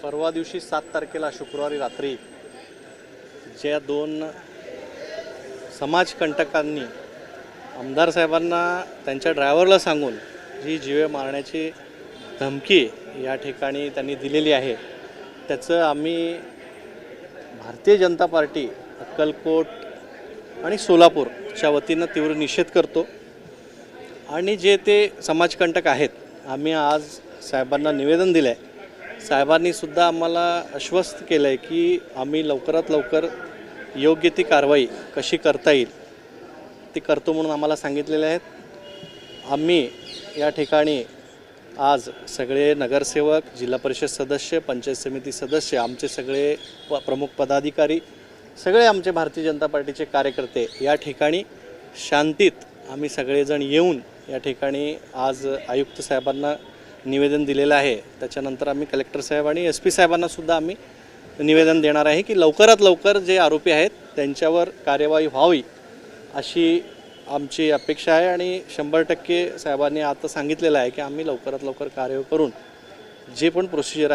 परवा दिवशी 7 तारखेला शुक्रवारी रात्री ज्या दोन समाजकंटकांनी आमदार साहेबांना त्यांच्या ड्रायव्हरला सांगून जी जीवे मारण्याची धमकी या ठिकाणी त्यांनी दिलेली आहे, त्याचं आम्ही भारतीय जनता पार्टी अक्कलकोट आणि सोलापूरच्या वतीनं तीव्र निषेध करतो। आणि जे ते समाजकंटक आहेत, आम्ही आज साहेबांना निवेदन दिलं आहे। साहेबांनी सुद्धा आम्हाला आश्वस्त केलं आहे की आम्ही लवकरात लवकर योग्य ती कारवाई कशी करता येईल ती करतो म्हणून आम्हाला सांगितलेले आहेत। आम्ही या ठिकाणी आज सगळे नगरसेवक, जिल्हा परिषद सदस्य, पंचायत समिती सदस्य, आमचे सगळे प्रमुख पदाधिकारी, सगळे आमचे भारतीय जनता पार्टीचे कार्यकर्ते या ठिकाणी शांतीत आम्ही सगळेजण येऊन या ठिकाणी आज आयुक्त साहेबांना निवेदन दिलेलं आहे। त्याच्यानंतर आम्ही कलेक्टर साहेब आणि SP साहेबांना सुद्धा आम्ही निवेदन देणार आहे की लवकरात लवकर जे आरोपी आहेत त्यांच्यावर कार्यवाही व्हावी अशी आमची अपेक्षा आहे। आणि 100% साहेबांनी आता सांगितलेलं आहे की आम्ही लवकरात लवकर कार्य करून जे पण प्रोसिजर आहे